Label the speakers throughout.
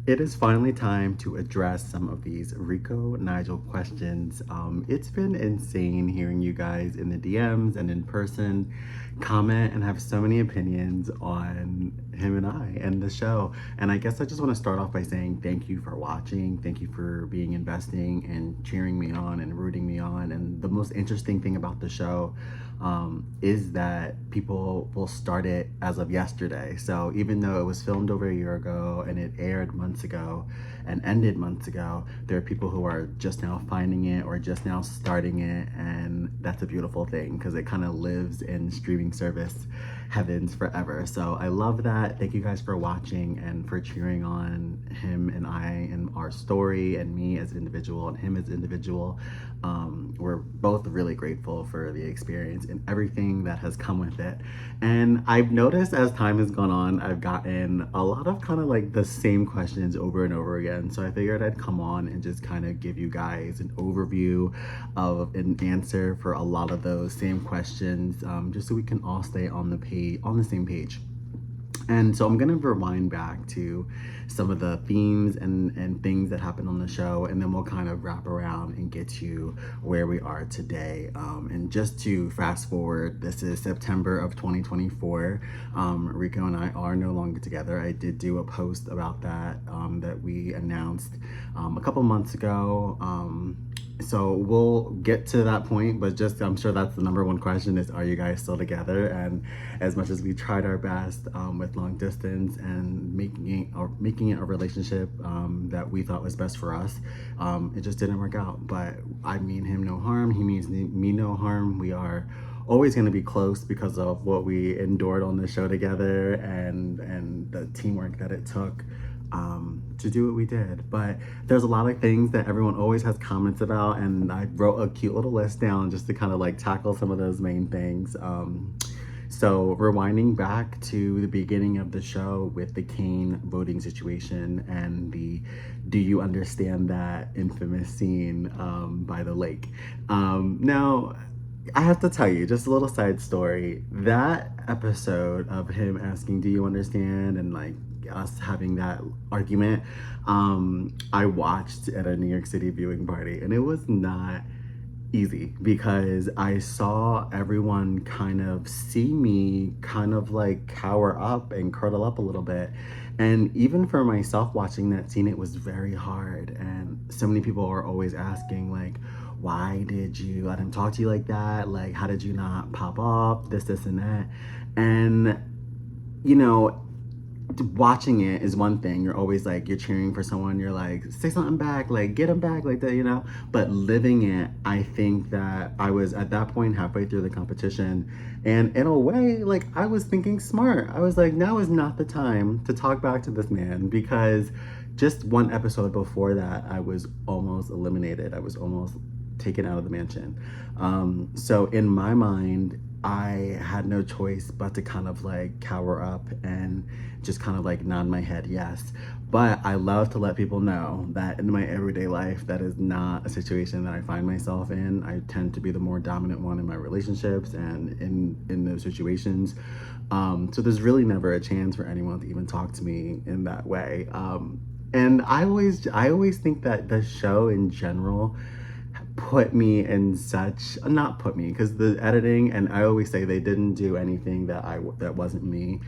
Speaker 1: It is finally time to address some of these Rico Nigel questions. It's been insane hearing you guys in the DMs and in person comment and have so many opinions on him and I and the show. And I guess I just want to start off by saying thank you for watching. Thank you for being investing and cheering me on and rooting me on. And the most interesting thing about the show is that people will start it as of yesterday. So even though it was filmed over a year ago and it aired months ago and ended months ago, there are people who are just now finding it or just now starting it, and that's a beautiful thing because it kind of lives in streaming service heavens forever. So I love that. Thank you guys for watching and for cheering on him and I and our story and me as an individual and him as individual. We're both really grateful for the experience and everything that has come with it. And I've noticed as time has gone on, I've gotten a lot of kind of like the same questions over and over again. So I figured I'd come on and just kind of give you guys an overview of an answer for a lot of those same questions, just so we can all stay on the same page. And so I'm gonna rewind back to some of the themes and things that happened on the show, and then we'll kind of wrap around and get to where we are today. And just to fast forward, this is September of 2024. Rico and I are no longer together. I did do a post about that that we announced a couple months ago. So we'll get to that point, but just I'm sure that's the number one question is, are you guys still together? And as much as we tried our best with long distance and making it a relationship that we thought was best for us, it just didn't work out. But I mean him no harm, he means me no harm. We are always going to be close because of what we endured on the show together and the teamwork that it took to do what we did. But there's a lot of things that everyone always has comments about, and I wrote a cute little list down just to kind of like tackle some of those main things. So rewinding back to the beginning of the show with the Kane voting situation and the "do you understand that" infamous scene by the lake. Now I have to tell you, just a little side story, that episode of him asking, "do you understand?" and like us having that argument, I watched at a New York City viewing party, and it was not easy because I saw everyone kind of see me kind of like cower up and curl up a little bit. And even for myself watching that scene, it was very hard. And so many people are always asking like, why did you let him talk to you like that? Like, how did you not pop off? This, and that. And, you know, watching it is one thing. You're always like, you're cheering for someone, you're like, say something back, like get him back, like that, you know. But living it, I think that I was at that point halfway through the competition, and in a way, like, I was thinking smart. I was like, now is not the time to talk back to this man, because just one episode before that I was almost eliminated. I was almost taken out of the mansion. So in my mind, I had no choice but to kind of like cower up and just kind of like nod my head yes. But I love to let people know that in my everyday life, that is not a situation that I find myself in. I tend to be the more dominant one in my relationships and in those situations. So there's really never a chance for anyone to even talk to me in that way. And I always think that the show in general put me in such, not put me, because the editing, and I always say they didn't do anything that wasn't me.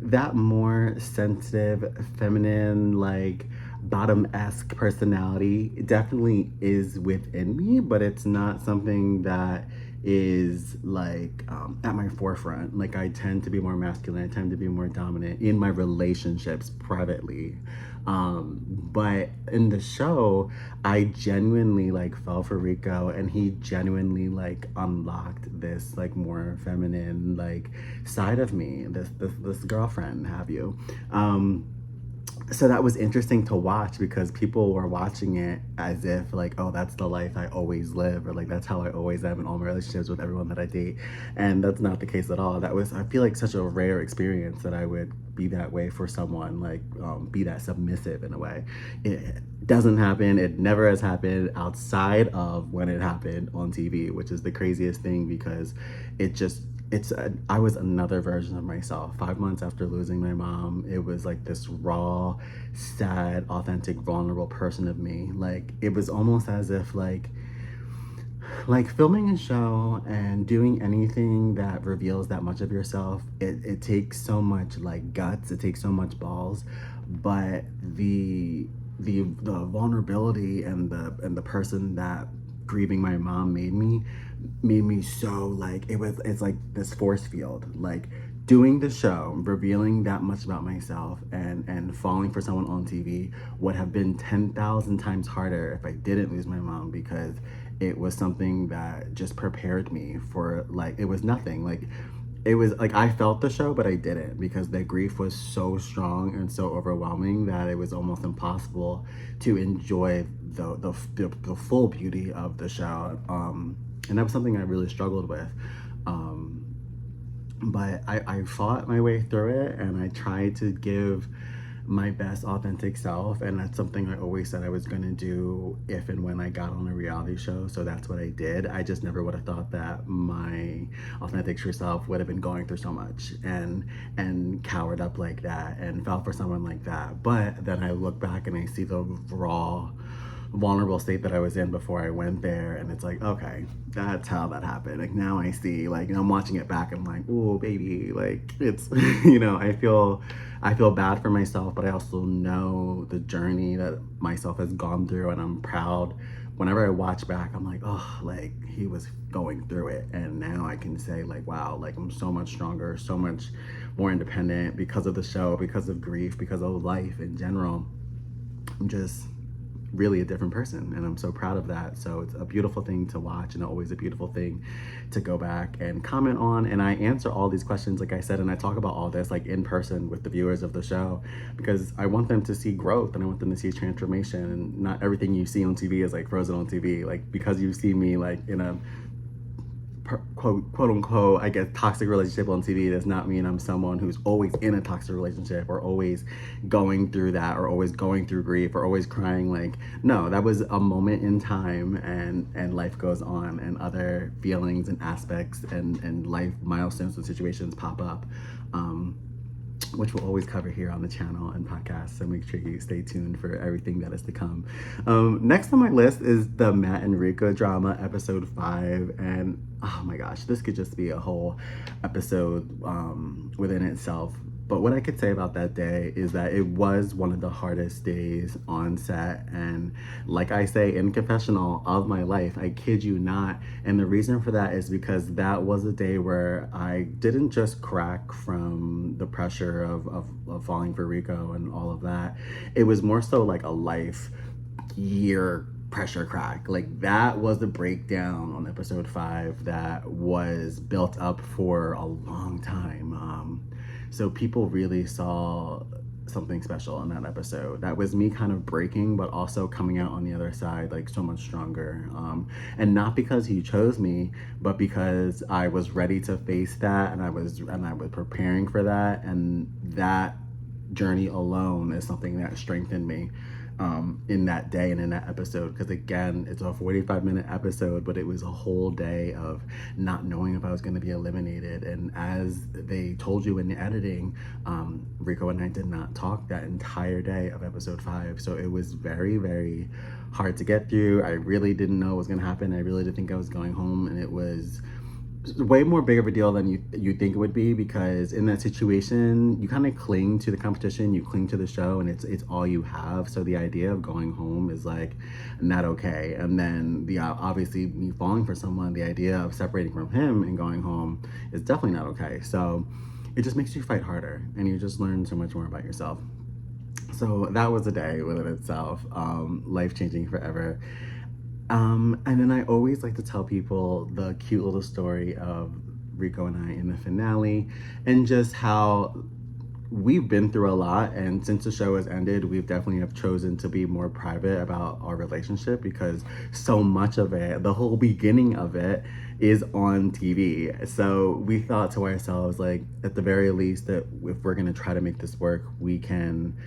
Speaker 1: That more sensitive, feminine, like bottom-esque personality definitely is within me, but it's not something that is like at my forefront. Like, I tend to be more masculine, I tend to be more dominant in my relationships privately. But in the show, I genuinely like fell for Rico, and he genuinely like unlocked this like more feminine like side of me, this girlfriend, have you. So that was interesting to watch because people were watching it as if like, oh, that's the life I always live, or like that's how I always am in all my relationships with everyone that I date. And that's not the case at all. That was, I feel like, such a rare experience that I would be that way for someone, like be that submissive in a way. It doesn't happen. It never has happened outside of when it happened on TV, which is the craziest thing because it just I was another version of myself. 5 months after losing my mom, it was like this raw, sad, authentic, vulnerable person of me. Like it was almost as if like filming a show and doing anything that reveals that much of yourself, it takes so much like guts, it takes so much balls, but the vulnerability and the person that grieving my mom made me so like it's like this force field. Like doing the show, revealing that much about myself and falling for someone on TV would have been 10,000 times harder if I didn't lose my mom, because it was something that just prepared me for, like, it was nothing. Like it was like I felt the show, but I didn't, because the grief was so strong and so overwhelming that it was almost impossible to enjoy the full beauty of the show. And that was something I really struggled with. But I fought my way through it, and I tried to give my best authentic self, and that's something I always said I was going to do if and when I got on a reality show. So that's what I did. I just never would have thought that my authentic true self would have been going through so much and cowered up like that and fell for someone like that. But then I look back and I see the raw, vulnerable state that I was in before I went there, and it's like, okay, that's how that happened. Like now I see, like, I'm watching it back and I'm like, oh baby, like it's I feel bad for myself, but I also know the journey that myself has gone through, and I'm proud. Whenever I watch back, I'm like, oh, like he was going through it, and now I can say like, wow, like I'm so much stronger, so much more independent because of the show, because of grief, because of life in general. I'm just really a different person, and I'm so proud of that. So it's a beautiful thing to watch, and always a beautiful thing to go back and comment on. And I answer all these questions, like I said, and I talk about all this like in person with the viewers of the show, because I want them to see growth and I want them to see transformation, and not everything you see on TV is like frozen on TV. Like because you see me like in a quote unquote, I guess, toxic relationship on TV does not mean I'm someone who's always in a toxic relationship or always going through that or always going through grief or always crying. Like, no, that was a moment in time, and life goes on, and other feelings and aspects and life milestones and situations pop up, which we'll always cover here on the channel and podcast. So make sure you stay tuned for everything that is to come. Next on my list is the Matt and Rico drama, episode 5. And oh my gosh, this could just be a whole episode within itself. But what I could say about that day is that it was one of the hardest days on set. And like I say in confessional of my life, I kid you not. And the reason for that is because that was a day where I didn't just crack from the pressure of falling for Rico and all of that. It was more so like a life year pressure crack. Like that was the breakdown on episode 5 that was built up for a long time. So people really saw something special in that episode. That was me kind of breaking, but also coming out on the other side like so much stronger. And not because he chose me, but because I was ready to face that, and I was preparing for that, and that journey alone is something that strengthened me in that day and in that episode. Because again, it's a 45-minute episode, but it was a whole day of not knowing if I was going to be eliminated. And as they told you in the editing, Rico and I did not talk that entire day of episode 5. So it was very, very hard to get through. I really didn't know what was going to happen. I really didn't think I was going home, and it was way more big of a deal than you think it would be, because in that situation you kind of cling to the competition, you cling to the show, and it's all you have. So the idea of going home is like not okay. And then the obviously me falling for someone, the idea of separating from him and going home is definitely not okay. So it just makes you fight harder, and you just learn so much more about yourself. So that was a day within itself, life-changing forever. And then I always like to tell people the cute little story of Rico and I in the finale, and just how we've been through a lot. And since the show has ended, we've definitely have chosen to be more private about our relationship, because so much of it, the whole beginning of it, is on TV. So we thought to ourselves, like, at the very least, that if we're gonna try to make this work, we can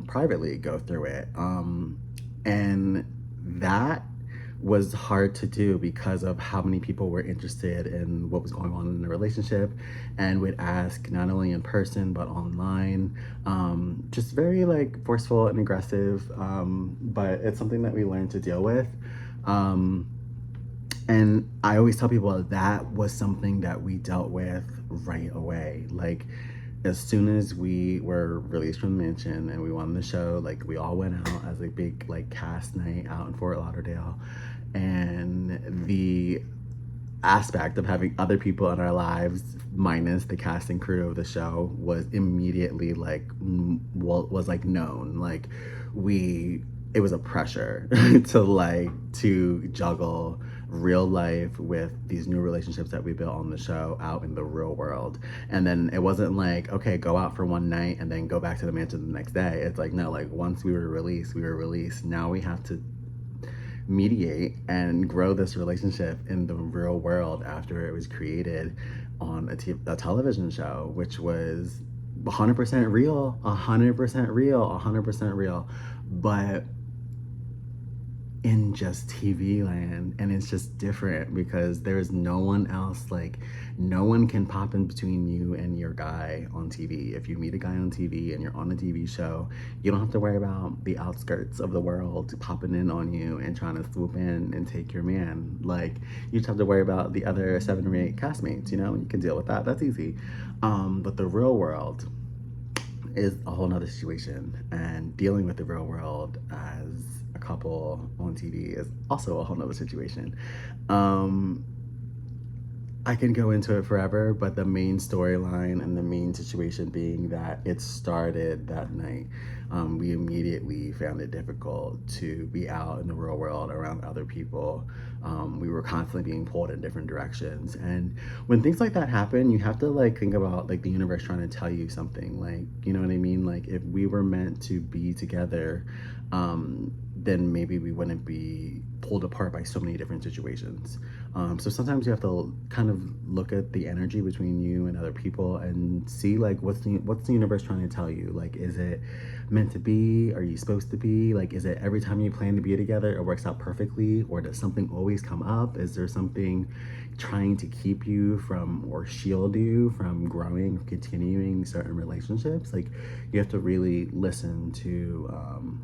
Speaker 1: privately go through it. And that was hard to do because of how many people were interested in what was going on in the relationship, and would ask not only in person but online. Just very like forceful and aggressive, but it's something that we learned to deal with. Um, and I always tell people that was something that we dealt with right away. Like, as soon as we were released from the mansion and we won the show, like we all went out as a big like cast night out in Fort Lauderdale. And the aspect of having other people in our lives minus the cast and crew of the show was immediately like was like known. Like, we it was a pressure to juggle real life with these new relationships that we built on the show out in the real world. And then it wasn't like, okay, go out for one night and then go back to the mansion the next day. It's like, no, like once we were released, we were released. Now we have to mediate and grow this relationship in the real world after it was created on a television show, which was 100% real, 100% real, 100% real, but in just TV land. And it's just different because there's no one else, like no one can pop in between you and your guy on TV. If you meet a guy on TV and you're on a TV show, you don't have to worry about the outskirts of the world popping in on you and trying to swoop in and take your man. Like, you just have to worry about the other 7 or 8 castmates, you know? You can deal with that, that's easy. But the real world is a whole nother situation, and dealing with the real world as a couple on TV is also a whole nother situation. I can go into it forever, but the main storyline and the main situation being that it started that night. We immediately found it difficult to be out in the real world around other people. We were constantly being pulled in different directions. And when things like that happen, you have to like think about like the universe trying to tell you something. Like, you know what I mean? Like, if we were meant to be together, then maybe we wouldn't be pulled apart by so many different situations. So sometimes you have to kind of look at the energy between you and other people and see like what's the universe trying to tell you. Like, is it meant to be? Are you supposed to be? Like, is it every time you plan to be together it works out perfectly, or does something always come up? Is there something trying to keep you from or shield you from growing, continuing certain relationships? Like, you have to really listen to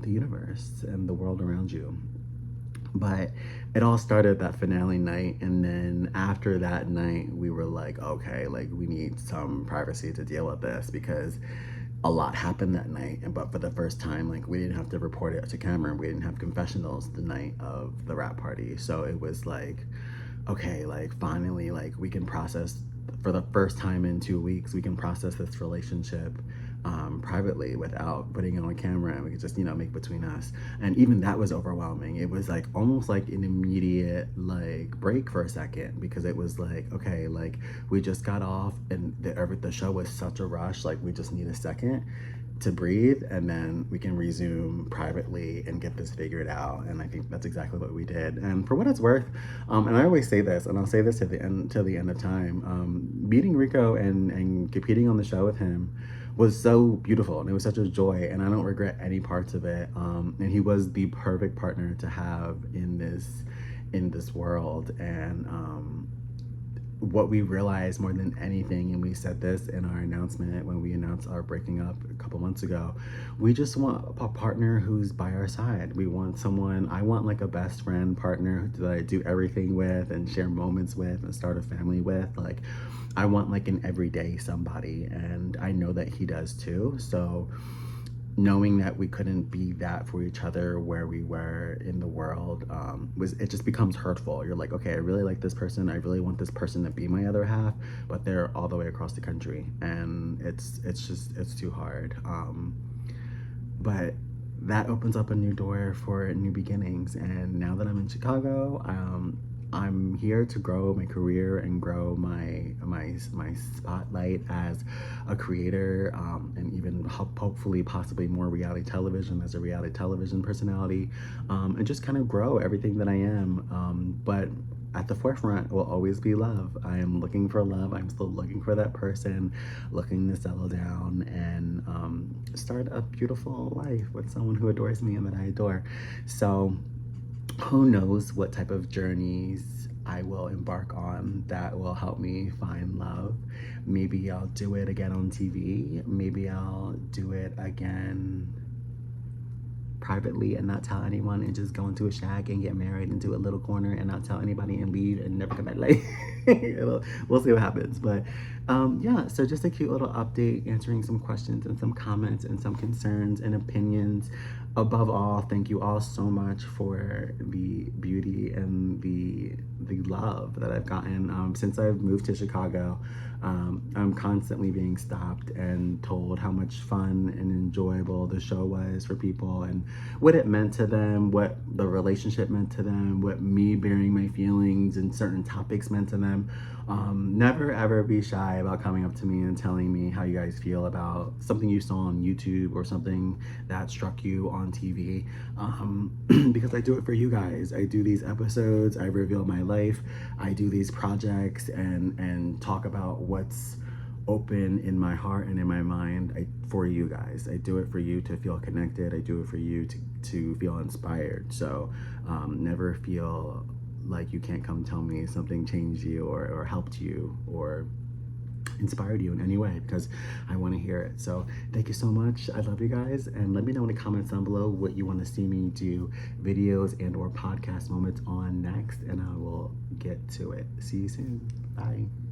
Speaker 1: the universe and the world around you. But it all started that finale night, and then after that night we were like, okay, like we need some privacy to deal with this, because a lot happened that night. But for the first time, like, we didn't have to report it to camera. We didn't have confessionals the night of the wrap party. So it was like, okay, like finally, like we can process, for the first time in 2 weeks, we can process this relationship privately without putting it on camera, and we could just, you know, make between us. And even that was overwhelming. It was like almost like an immediate like break for a second, because it was like, okay, like we just got off and the show was such a rush, like we just need a second to breathe, and then we can resume privately and get this figured out. And I think that's exactly what we did. And for what it's worth, and I always say this, and I'll say this to the end of time, meeting Rico and competing on the show with him was so beautiful, and it was such a joy, and I don't regret any parts of it. And he was the perfect partner to have in this world. And what we realized more than anything, and we said this in our announcement when we announced our breaking up a couple months ago, we just want a partner who's by our side. We want someone, I want like a best friend partner that I do everything with and share moments with and start a family with. Like, I want like an everyday somebody, and I know that he does too. So knowing that we couldn't be that for each other where we were in the world, it just becomes hurtful. You're like, okay, I really like this person, I really want this person to be my other half, but they're all the way across the country, and it's too hard. But that opens up a new door for new beginnings. And now that I'm in Chicago, I'm here to grow my career and grow my spotlight as a creator, and even hopefully possibly more reality television, as a reality television personality, and just kind of grow everything that I am. But at the forefront will always be love. I am looking for love. I'm still looking for that person, looking to settle down and start a beautiful life with someone who adores me and that I adore. So who knows what type of journeys I will embark on that will help me find love. Maybe I'll do it again on TV. Maybe I'll do it again privately and not tell anyone, and just go into a shack and get married into a little corner and not tell anybody and leave and never come back. Like, we'll see what happens. But yeah, so just a cute little update, answering some questions and some comments and some concerns and opinions. Above all, thank you all so much for the beauty and the love that I've gotten since I've moved to Chicago. I'm constantly being stopped and told how much fun and enjoyable the show was for people, and what it meant to them, what the relationship meant to them, what me bearing my feelings and certain topics meant to them. Never ever be shy about coming up to me and telling me how you guys feel about something you saw on YouTube or something that struck you on TV, because I do it for you guys. I do these episodes, I reveal my life, I do these projects and talk about what's open in my heart and in my mind for you guys. I do it for you to feel connected. I do it for you to feel inspired. So never feel like you can't come tell me something changed you or helped you or inspired you in any way, because I want to hear it. So thank you so much. I love you guys, and let me know in the comments down below what you want to see me do videos and or podcast moments on next, and I will get to it. See you soon. Bye.